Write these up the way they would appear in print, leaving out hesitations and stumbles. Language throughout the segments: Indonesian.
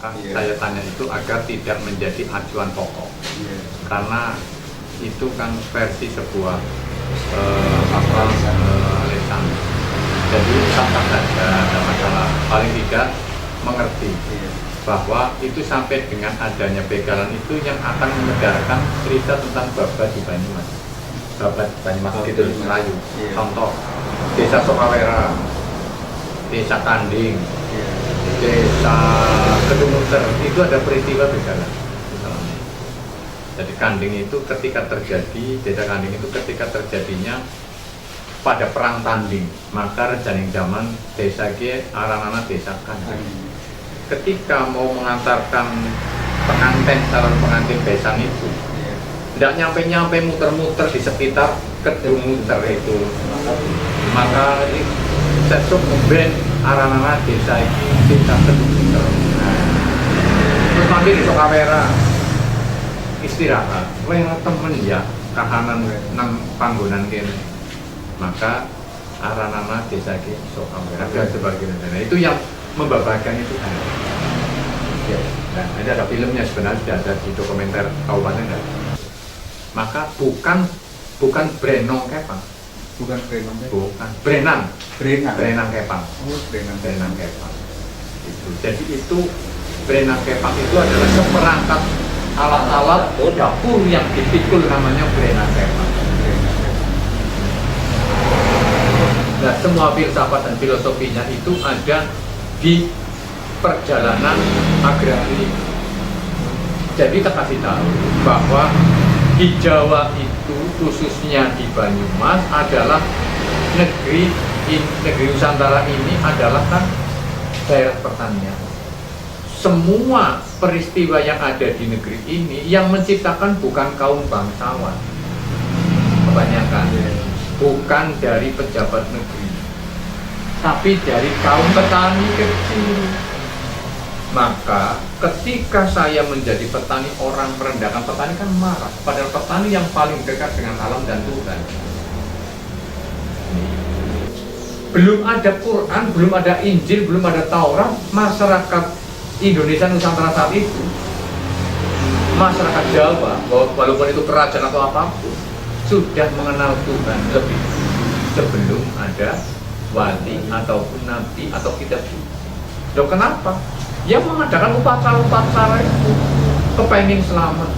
maka saya tanya itu agar tidak menjadi acuan pokok. Karena itu kan versi sebuah lisan. Jadi sah-sah saja, ada masalah. Paling tidak mengerti bahwa itu sampai dengan adanya begalan itu yang akan mengedarkan cerita tentang Babat di Banyumas. Babat Banyumas gitu di Melayu. Contoh, Desa Sokawera, Desa Kanding, Desa Kedumuter, itu ada peristiwa begalan. Jadi Kanding itu ketika terjadi, Desa Kanding itu ketika terjadinya pada perang tanding, maka rejaning zaman desa ke aranana desa Kanding. Ketika mau mengantarkan pengantin calon pengantin besan itu, tidak nyampe muter-muter di sekitar Kedumuter itu, maka sesuk ben aranana desa ini desa Kedumuter. Terus mampir di Sokawera istirahat, temen ya kahanan nang panggonan kene. Maka aranana desa ki Sokawera dan sebagainya. Nah, itu yang membabakan itu kan. Ya. Nah, ini ada filmnya sebenarnya sudah ada di dokumenter Kabupaten Dali. Maka bukan Brenong Kepang. Bukan Brenong. Bukan Brenang. Brenang Kepang. Oh, Brenang Kepang. Itu. Jadi itu Brenang Kepang itu adalah seperangkat alat-alat dapur yang dipikul namanya Brenang Kepang. Nah, semua filsafat dan filosofinya itu ada di perjalanan agraria. Jadi kita kasih tahu bahwa di Jawa itu, khususnya di Banyumas, adalah negeri Nusantara ini adalah kan daerah pertanian. Semua peristiwa yang ada di negeri ini yang menciptakan bukan kaum bangsawan, kebanyakan bukan dari pejabat negeri, tapi dari kaum petani kecil. Maka ketika saya menjadi petani, orang merendahkan petani kan marah, padahal petani yang paling dekat dengan alam dan Tuhan. Belum ada Quran, belum ada Injil, belum ada Taurat, masyarakat Indonesia Nusantara saat itu, masyarakat Jawa, walaupun itu kerajaan atau apapun, sudah mengenal Tuhan lebih sebelum ada wali ataupun nabi atau kitab suci. Loh, kenapa? Yang mengadakan upacara-upacara itu kepengen selamat.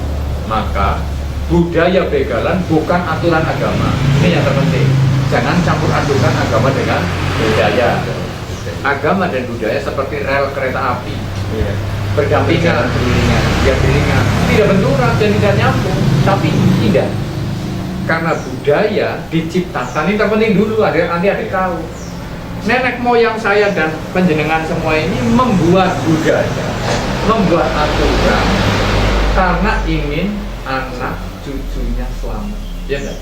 Maka budaya begalan bukan aturan agama. Ini yang terpenting. Jangan campur adukan agama dengan budaya. Agama dan budaya seperti rel kereta api, berdampingan, beriringan, tidak benturan dan tidak nyambung, tapi tidak. Karena budaya diciptakan, ini terpenting dulu, nanti ada tahu. Nenek moyang saya dan penjenengan semua ini membuat budaya, membuat aturan karena ingin anak cucunya selamat. Ya enggak?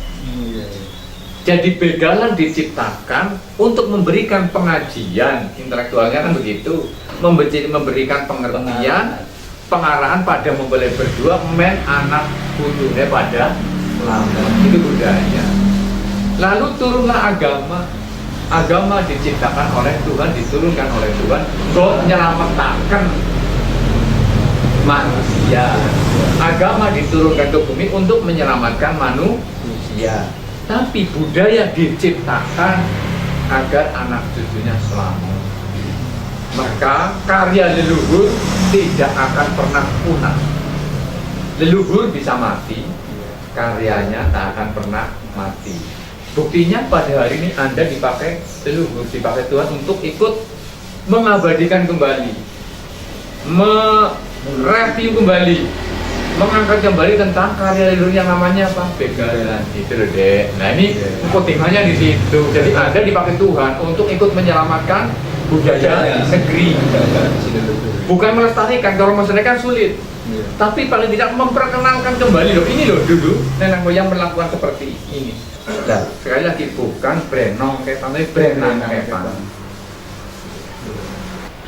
Jadi begalan diciptakan untuk memberikan pengajian, intelektualnya kan begitu, memberikan pengertian, pengarahan pada mempelai berdua, men anak cucunya pada selamat. Itu budaya. Lalu turunlah agama. Agama diciptakan oleh Tuhan, diturunkan oleh Tuhan untuk menyelamatkan manusia. Agama diturunkan ke bumi untuk menyelamatkan manusia. Tapi budaya diciptakan agar anak cucunya selamat. Maka karya leluhur tidak akan pernah punah. Leluhur bisa mati, karyanya tak akan pernah mati. Buktinya pada hari ini Anda dipakai leluhur, dipakai Tuhan untuk ikut mengabadikan kembali, mereview kembali, mengangkat kembali tentang karya leluhur yang namanya apa? Begalan. Itu loh, Dek. Nah, ini kepentingannya di situ. Jadi Anda dipakai Tuhan untuk ikut menyelamatkan budaya negeri. Bukan melestarikan, kalau melestarikan sulit. Tapi paling tidak memperkenalkan kembali loh. Ini loh dulu nenek moyang melakukan seperti ini. Nah, sekali lagi bukan Brenong Kepang, tapi Brenang Kepang.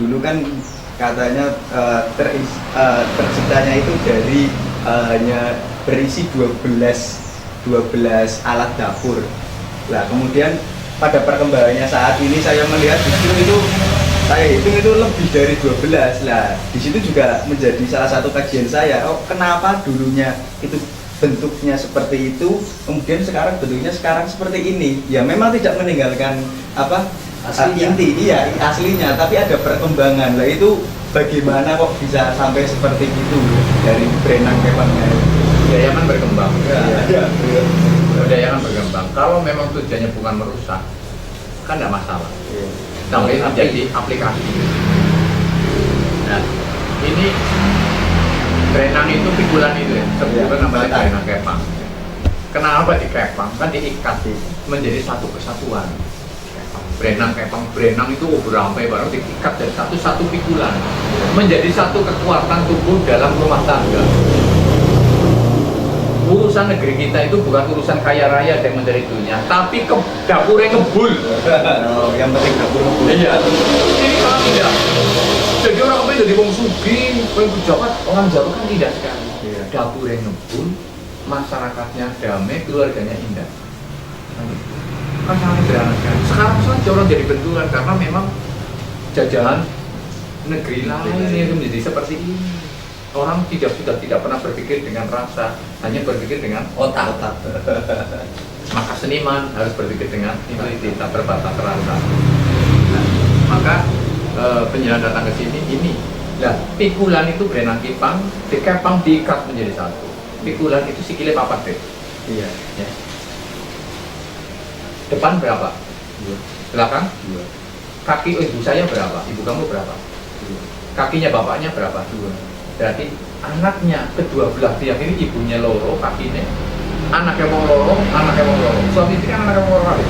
Dulu kan katanya terciptanya itu dari hanya berisi 12 alat dapur. Nah, kemudian pada perkembangannya saat ini saya melihat justru itu Saya hitung itu lebih dari 12 lah. Di situ juga menjadi salah satu kajian saya. Oh, kenapa dulunya itu bentuknya seperti itu, kemudian sekarang bentuknya sekarang seperti ini. Ya memang tidak meninggalkan apa Aslinya. inti, iya aslinya, tapi ada perkembangan. Lah itu bagaimana kok bisa sampai seperti itu dari Brenang Kepangnya? Budaya kan berkembang. Iya. Budaya kan berkembang. Kalau memang tujuannya bukan merusak, kan tidak masalah. Sampai menjadi aplikasi. Nah, ini Brenang itu pikulan itu ya, sebutan namanya Brenang Kepang. Kenapa di Kepang? Kan diikat menjadi satu kesatuan. Brenang Kepang, Brenang itu beramai barang diikat dari satu pikulan menjadi satu kekuatan tubuh dalam rumah tangga. Urusan negeri kita itu bukan urusan kaya raya dan mencari dunia, tapi ke dapurnya ngebul. Oh, yang penting dapur ngebul. Iya. Ini kalau tidak, jadi orang apa itu di wong sugih, wong pejabat, orang Jawa kan tidak sekali. Iya. Dapurnya ngebul, masyarakatnya damai, keluarganya indah. Kan sangat sederhana sekali. Sekarang saja orang jadi benturan karena memang jajahan negeri lain itu menjadi seperti ini. Orang sudah tidak pernah berpikir dengan rasa, hanya berpikir dengan otak. Maka seniman harus berpikir dengan intuitif, tak terbatas rasa. Nah, maka penjalan datang ke sini ini. Nah, pikulan itu Brenang Kepang, dikepang diikat menjadi satu. Pikulan itu sikilnya papat deh. Iya. Ya. Depan berapa? 2. Belakang? 2. Kaki ibu saya berapa? Ibu kamu berapa? 2. Kakinya bapaknya berapa? 2. Berarti anaknya kedua belah pihak ini ibunya loro kakinya, anaknya wong loro, anaknya wong loro. Suami istri kan anaknya wong loro kali.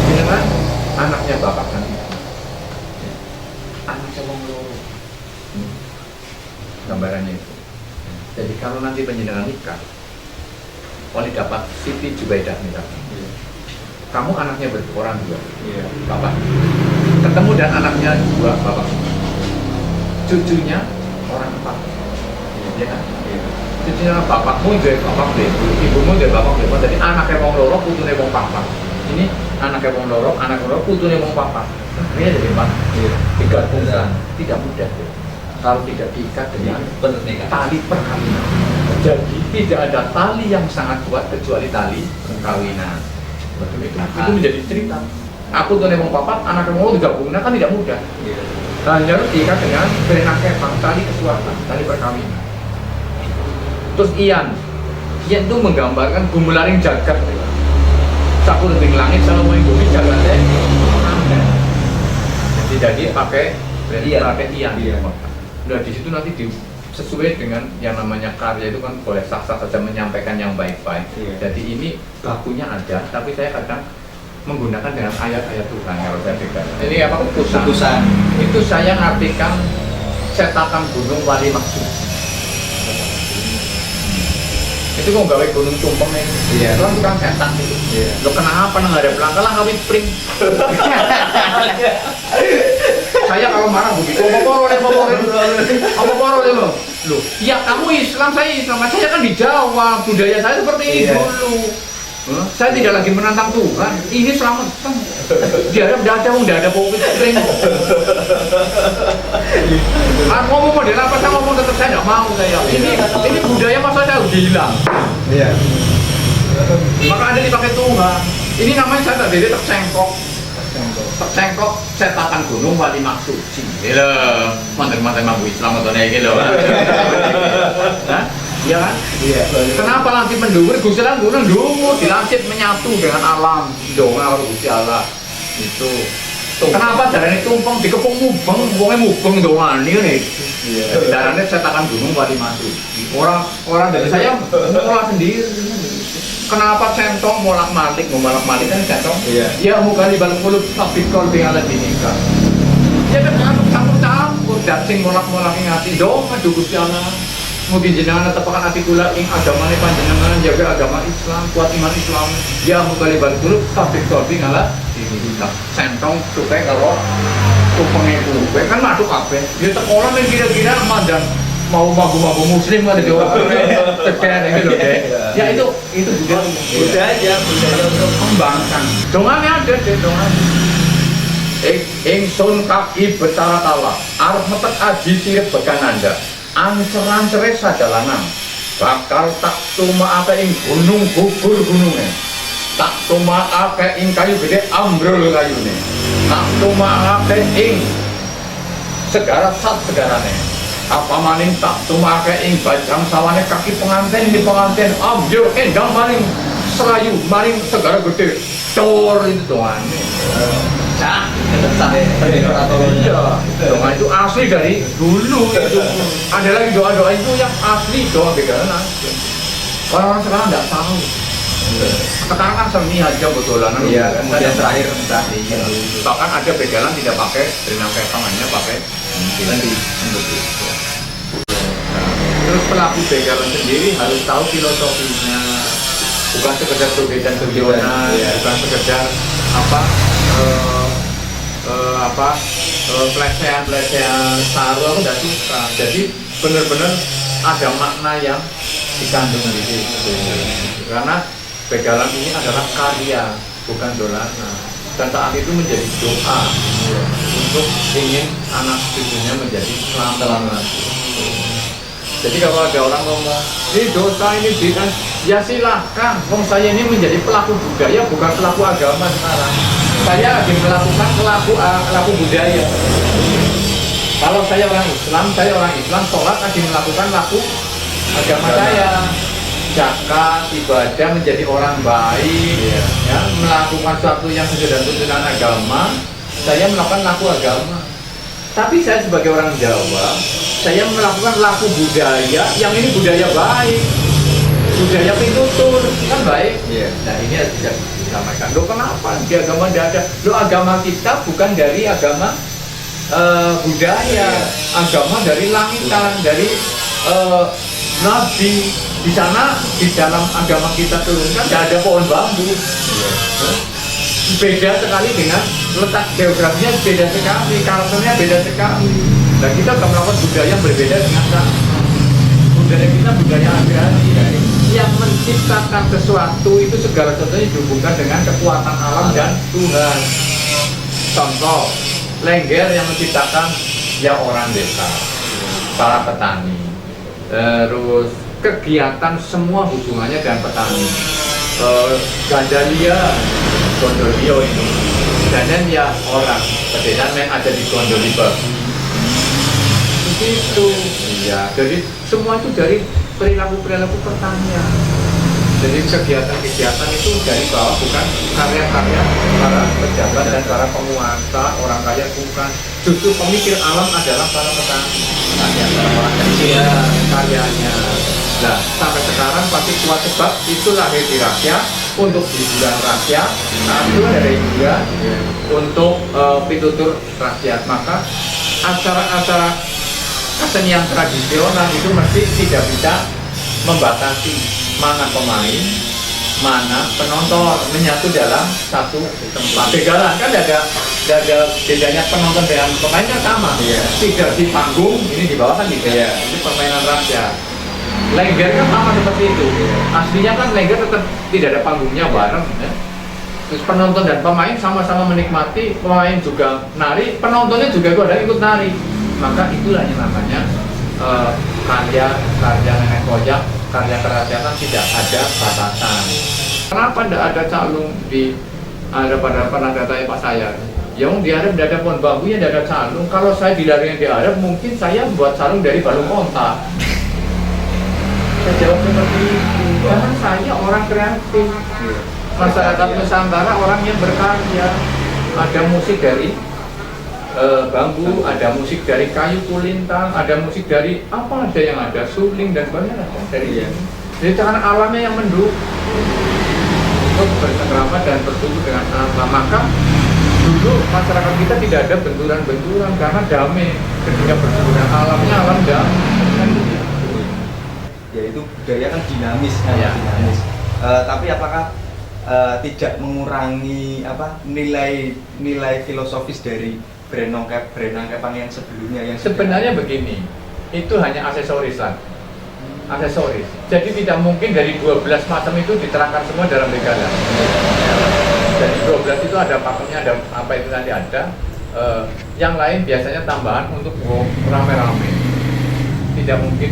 Ini kan anaknya bapak dan ibu. Ya. Anaknya wong loro. Gambarannya itu. Jadi kalau nanti penjenengan nikah, Wali dapat Siti Jubaidah misalnya. Iya. Kamu anaknya berorang dua, Iya. bapak. Ketemu dan anaknya dua, bapak. Cucunya orang empat, ya kan? Iya. Cucunya bapakmu dari bapak ibu, ibumu dari bapak ibu. Jadi anaknya wong loro, putune wong papa. Ini anaknya wong loro, anak wong loro, putune wong papa. Ini jadi empat. Iya. Digabungkan tidak mudah. Kalau tidak diikat dengan tali perkawinan. Jadi tidak ada tali yang sangat kuat kecuali tali perkawinan. Betul itu. Itu menjadi cerita. Aku tuh wong papa, anaknya wong loro digabungkan kan tidak mudah. Iya. Dan harus diikat dengan Brenang Kepang, tali kesuatan, tali perkawinan. Terus Ian itu menggambarkan gumularing jagat. Sakur ring langit selalu main bumi jagatnya. Jadi pakai Ian. Nah di situ nanti sesuai dengan yang namanya karya itu kan boleh sah-sah saja menyampaikan yang baik-baik. Iya. Jadi ini bakunya ada, tapi saya kadang menggunakan dengan ayat-ayat Tuhan kalau saya pikir. Ini apa putusan? Itu saya ngartikan cetakan gunung Wali Maksud. Itu kok gawe gunung Tumpeng nih. Iya. Itu kan tukang cetak itu. Iya. Lo kenapa nggak ada pelanggan lah kawin spring? Saya kalau marah begitu, apa poro lo? Loh, ya kamu Islam, saya Islam, saya kan di Jawa, budaya saya seperti ini Iya. dulu. Saya tidak lagi menantang Tuhan, ini selamat. Di Arab tidak ada bau kering. Ngomong model apa, saya ngomong tetap saya tidak mau saya. Ini budaya masa saya udah hilang. Iya. Maka ada dipakai Tuhan. Ini namanya saya tak jadi tersengkok. Tersengkok cetakan gunung Wali Maksud. Gila, mantan-mantan mampu Islam atau nih gitu. Nah, iya kan? Iya. Kenapa langit mendungur? Gusti Allah gunung dungur, di langit menyatu dengan alam. Donga Gusti Allah. Itu. Kenapa darahnya tumpeng dikepung mubeng, wongnya mubeng doang nih. Iya. Darahnya cetakan gunung Wali Maksud. Orang dari saya ngolah sendiri. Kenapa centong bolak-balik kan centong? Iya. Ya muka di balik mulut tapi kau tinggal di nikah. Ya kan campur-campur, dacing bolak-balik hati dong, aduh Gusti Allah. Mungkin jenengan tepakan hati kula ing agama panjenengan jaga agama Islam, kuat iman Islam. Ya muka di balik mulut tapi kau tinggal di nikah. Centong supaya kalau tumpengnya kuwe kan masuk apa? Dia sekolah yang kira-kira mandang mau mabu-mabu muslim kan di orang sekian gitu deh. Ya itu budaya Budaya untuk kembangkan. Dongannya ada deh dongan. ingsun kaki betara kala arep metek aji sirip bekananda ancer-ancere sadalanang bakal tak tumakake ing gunung gugur gununge tak tumakake ing kayu gede ambrol kayune tak tumakake ing segara sat segarane apa maning tak tumakake ing bajang sawane kaki pengantin di pengantin ambyur endang maning serayu maring segara gede cor itu doang Cak, cak iya doa itu asli dari dulu itu ada lagi doa-doa itu yang asli doa begalan asli orang-orang sekarang nggak tahu sekarang kan seni aja betulan iya kemudian terakhir bahkan ada begalan tidak pakai berenang kayak tangannya pakai nanti terus pelaku begalan sendiri harus tahu filosofinya bukan sekedar jogetan-jogetan, bukan sekedar pelecehan saru aku tidak suka. Jadi benar-benar ada makna yang dikandung di situ. Karena begalan ini adalah karya, bukan dolanan. Dan saat itu menjadi doa untuk ingin anak cucunya menjadi selamat. Jadi kalau ada orang ngomong, ini dosa ini kan, ya silahkan. Wong saya ini menjadi pelaku budaya, bukan pelaku agama sekarang. Saya lagi melakukan pelaku budaya. Kalau saya orang Islam, sholat lagi melakukan pelaku agama saya. Zakat, ibadah, menjadi orang baik, ya, melakukan sesuatu yang sesuai dengan tuntunan agama. Saya melakukan pelaku agama. Tapi saya sebagai orang Jawa, saya melakukan laku budaya yang ini budaya baik, budaya pitutur kan baik. Nah ini harus bisa disampaikan. Loh kenapa di agama tidak ada? Loh agama kita bukan dari agama budaya, agama dari langitan, dari nabi. Di sana di dalam agama kita turunkan tidak ada pohon bambu. Beda sekali dengan letak geografinya, beda sekali, karakternya beda sekali. Dan kita akan melakukan budaya yang berbeda dengan budaya kita, budaya agraria yang menciptakan sesuatu itu segala sesuatunya dihubungkan dengan kekuatan alam dan Tuhan. Contoh, Lengger yang menciptakan ya orang desa, para petani. Terus kegiatan semua hubungannya dengan petani. Gandalia Gondolio itu dan ya orang pedesaan yang ada di Gondoliba begitu ya. Jadi semua itu dari perilaku pertanian. Jadi kegiatan itu dari bawah, bukan karya-karya para pejabat dan para penguasa orang kaya, bukan. Justru pemikir alam adalah para petani, orang kecil karyanya. Nah, sampai sekarang pasti kuat sebab itu lahir di rakyat untuk hiburan rakyat. Nah, itu ada hiburan untuk pitutur rakyat. Maka acara-acara kesenian tradisional itu mesti tidak bisa membatasi mana pemain, mana penonton, menyatu dalam satu tempat. Begalan kan ada bedanya penonton dengan pemainnya sama. Tidak di panggung, ini di bawah kan gitu. Ini permainan rakyat. Lengger kan sama seperti itu. Aslinya kan Lengger tetap tidak ada panggungnya bareng. Ya. Terus penonton dan pemain sama-sama menikmati, pemain juga nari, penontonnya juga ada ikut nari. Maka itulah yang namanya karya nenek moyang, karya kerakyatan tidak ada batasan. Kenapa tidak ada calung di pada pernah datanya Pak saya? Yang di Arab tidak ada pohon bambunya, tidak ada calung. Kalau saya dilarikan di Arab, mungkin saya buat calung dari balung kontak. Saya jawab seperti itu. Karena saya orang kreatif. Masyarakat Nusantara orang yang berkarya. Ada musik dari bambu, ada musik dari kayu kulintang, ada musik dari apa aja yang ada, suling dan sebagainya dari jadi karena alamnya yang mendukung untuk bercengkrama dan bertumbuh dengan alam. Maka dulu masyarakat kita tidak ada benturan-benturan karena damai ketika bertumbuh dengan alamnya, alam damai. Ya itu budaya kan dinamis kan, dinamis. Tapi apakah tidak mengurangi nilai filosofis dari Brenong Kepang yang sebelumnya yang sebenarnya begini, itu hanya aksesoris lah, aksesoris. Jadi tidak mungkin dari 12 macam itu diterangkan semua dalam begalan. Dari 12 itu ada pakemnya, ada apa itu nanti ada. Yang lain biasanya tambahan untuk rame-rame, tidak mungkin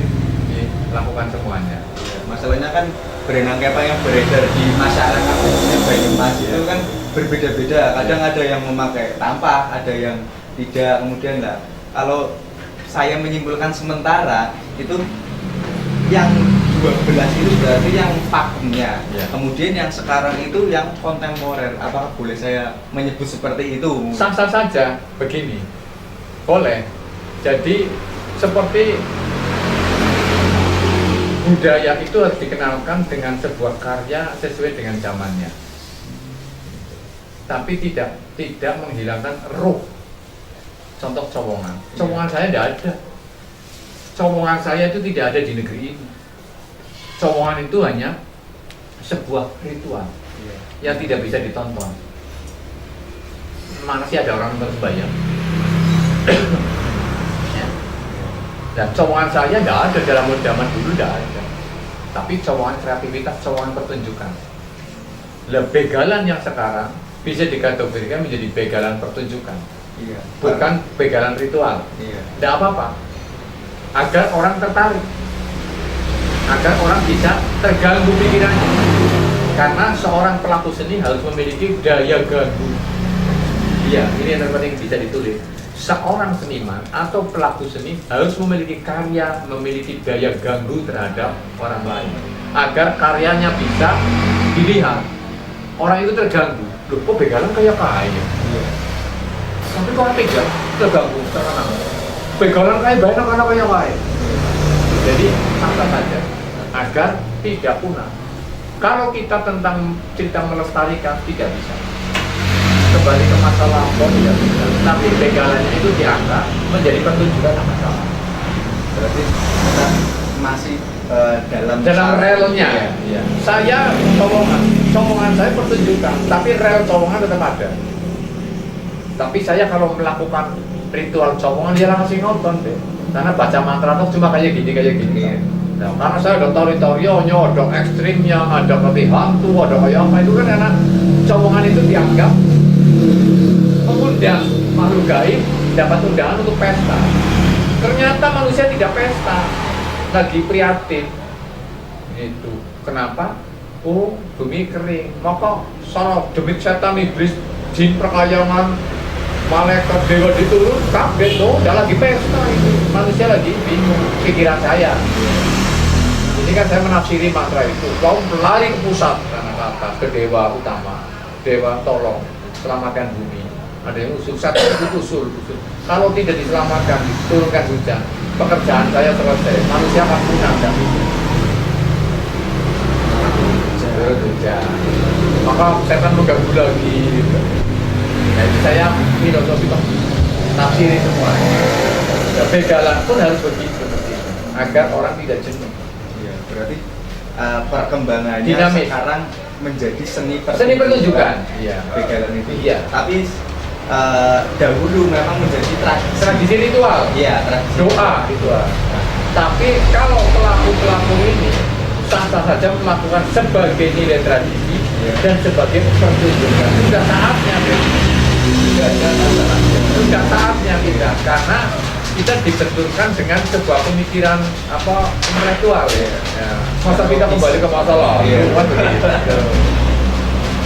dilakukan semuanya. Masalahnya kan berenang kepa yang beredar di masyarakat khususnya Banyumas itu kan berbeda-beda. Kadang ada yang memakai tanpa, ada yang tidak. Kemudian lah, kalau saya menyimpulkan sementara itu yang 12 itu berarti yang pakemnya. Kemudian yang sekarang itu yang kontemporer. Apakah boleh saya menyebut seperti itu? Sah-sah saja begini, boleh. Jadi seperti budaya itu harus dikenalkan dengan sebuah karya sesuai dengan zamannya, tapi tidak menghilangkan ruh. Contoh cowongan saya tidak ada. Cowongan saya itu tidak ada di negeri ini. Cowongan itu hanya sebuah ritual yang tidak bisa ditonton. Mana sih ada orang berbayang? Dan cowongan saya tidak ada dalam zaman dulu, tidak ada. Tapi cowongan kreativitas, cowongan pertunjukan. Begalan yang sekarang bisa dikategorikan menjadi begalan pertunjukan, bukan begalan ritual. Tidak apa-apa. Agar orang tertarik, agar orang bisa terganggu pikirannya. Karena seorang pelaku seni harus memiliki daya ganggu. Iya, ini yang terpenting bisa ditulis. Seorang seniman atau pelaku seni harus memiliki karya, memiliki daya ganggu terhadap orang lain, agar karyanya bisa dilihat. Orang itu terganggu. Loh, kok begalan kayak kaya? Tapi kok pegang terganggu, terkenal. Begalan kayak banyak anak kayak lain. Jadi santai saja agar tidak punah. Kalau kita tentang cerita melestarikan tidak bisa. Kembali ke masa lampau tidak bisa. Tapi begalannya itu diangkat menjadi pertunjukan masalah. Berarti kita masih dalam relnya. Ya. Saya cowongan saya pertunjukan, tapi rel cowongan tetap ada. Tapi saya kalau melakukan ritual cowongan dia langsung nonton deh, karena baca mantra tuh cuma kayak gini. Nah, karena saya ada toritorionya, ada ekstrimnya, ada lebih hantu, ada kayak apa itu kan, karena cowongan itu dianggap mengundang makhluk gaib, dapat undangan untuk pesta. Ternyata manusia tidak pesta, lagi prihatin. Itu kenapa? Oh, bumi kering, maka sana demit setan iblis jin perkayangan malaikat dewa diturun kaget loh, udah lagi pesta itu, manusia lagi bingung. Pikiran saya ini kan saya menafsiri mantra itu, kau lari ke pusat karena kata ke dewa utama, dewa tolong selamatkan bumi. Ada yang usul, satu usul. Kalau tidak diselamatkan, diturunkan hujan, pekerjaan saya selesai, manusia akan punah. Hujan, maka setan mengganggu lagi gitu. Nah, itu saya filosofi tafsiri semua. Ya, begalan pun harus begitu seperti itu, agar orang tidak jenuh. Ya, berarti perkembangannya dinamis. Sekarang menjadi seni pertunjukan. Iya. Begalan itu. Iya. Tapi dahulu memang menjadi tradisi ritual. Iya, tradisi. Doa ritual. Tapi kalau pelaku ini sah-sah saja melakukan sebagai nilai tradisi dan sebagai pertunjukan. Sudah saatnya, sudah saatnya kita, karena kita dibenturkan dengan sebuah pemikiran intelektual ya. Masa kita kembali ke masa lalu kan begitu.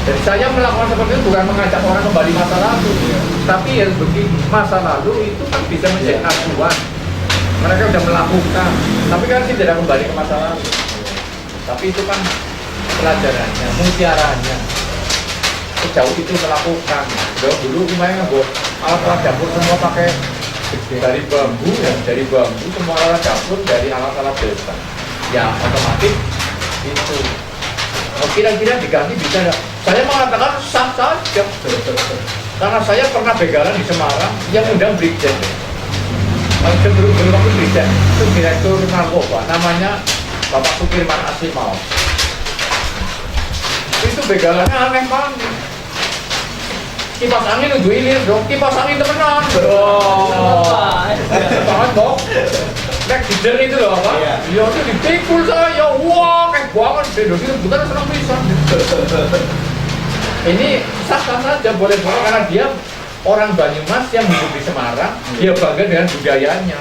Jadi saya melakukan seperti itu bukan mengajak orang kembali masa lalu, tapi harus begini, masa lalu itu kan bisa menjadi acuan. Mereka sudah melakukan, tapi kan tidak kembali ke masa lalu. Tapi itu kan pelajarannya, mutiaranya. Sejauh itu melakukan. Dulu lumayan buat alat-alat dapur semua pakai dari bambu ya, dari bambu semua alat dapur dari alat-alat desa. Ya otomatis itu. Kira-kira diganti bisa nggak? Saya mengatakan sah saja. Karena saya pernah begalan di Semarang yang undang Brigjen. Sebelum waktu Brigjen itu direktur narkoba, namanya Bapak Sukirman Aslimau. Itu begalannya aneh banget. Kipas angin udah ilir dong, kipas angin temenan. Banget dong. Nek dijer itu loh apa? Iya itu dipikul saya, wah kayak banget deh. Itu bukan senang bisa. Ini sah-sah saja, boleh-boleh karena dia orang Banyumas yang hidup di Semarang, dia bangga dengan budayanya.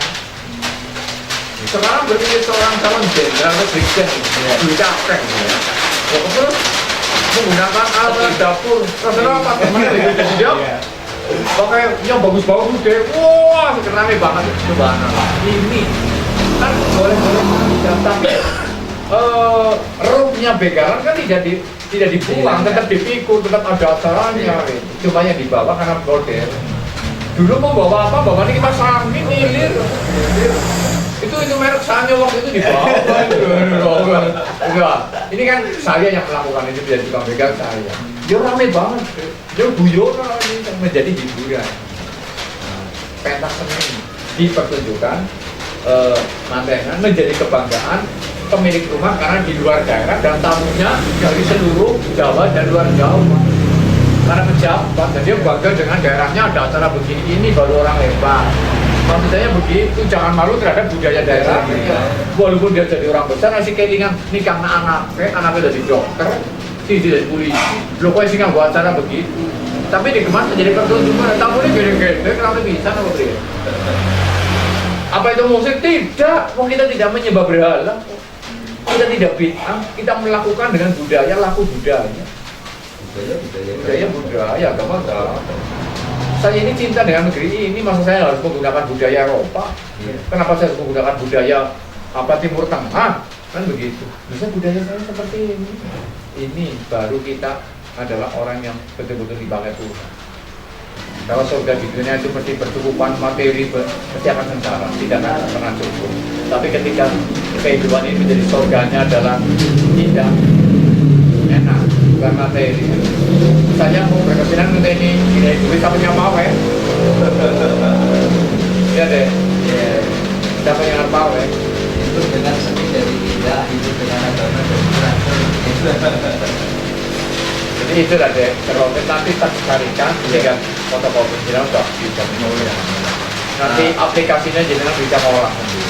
Sekarang berpikir seorang calon jenderal atau brigjen, dulu capek, ya terus menggunakan alat dapur, rasanya apa teman jadi dia pakai yang bagus-bagus deh, wah rame banget coba ini kan boleh-boleh tapi rohnya Begaran kan tidak dibuang, tetap dipikul, tetap ada acaranya. Cuma yang dibawa karena border. Dulu mau bawa apa? Bawa ini kita sami milir. Itu merek Sanyo waktu itu dibawa. Enggak. Ini kan saya yang melakukan itu, tidak tukang begal saya. Dia rame banget. Dia guyonan ini menjadi hiburan. Pentas seni dipertunjukkan mantengan menjadi kebanggaan pemilik rumah karena di luar daerah dan tamunya dari seluruh Jawa dan luar Jawa karena pejabat dan dia bangga dengan daerahnya ada acara begini, ini baru orang hebat. Maksud saya begitu, jangan malu terhadap budaya daerah. Walaupun dia jadi orang besar masih kelingan nikah anaknya jadi dokter, jadi polisi, lo kok sih nggak buat acara begitu. Tapi dikemas menjadi pertunjukan, tamunya gede-gede, kenapa bisa nggak beri? Apa itu musik? Tidak, kita tidak menyembah berhala. Kita tidak bid'ah, kita melakukan dengan budaya, laku budaya. Budaya, agama enggak. Saya ini cinta dengan negeri ini, masa saya harus menggunakan budaya Eropa? Kenapa saya harus menggunakan budaya Timur Tengah? Kan begitu. Bisa budaya saya seperti ini. Ini baru kita adalah orang yang betul-betul dipakai Tuhan. Kalau surga di dunia itu pasti bercukupan materi, pasti akan sengsara, tidak akan pernah cukup. Tapi ketika kehidupan ini menjadi surganya adalah tidak enak, bukan materi. Saya mau berkesinangan untuk ini duit siapa yang mau ya? Iya deh, siapa yang mau ya? Hidup dengan seni dari tidak, hidup dengan agama dari terakhir. Jadi itu lah deh, kalau nanti tak carikan, kan fotokopi jenengan udah bisa menulis. Nanti aplikasinya jenengan bisa ngolah sendiri.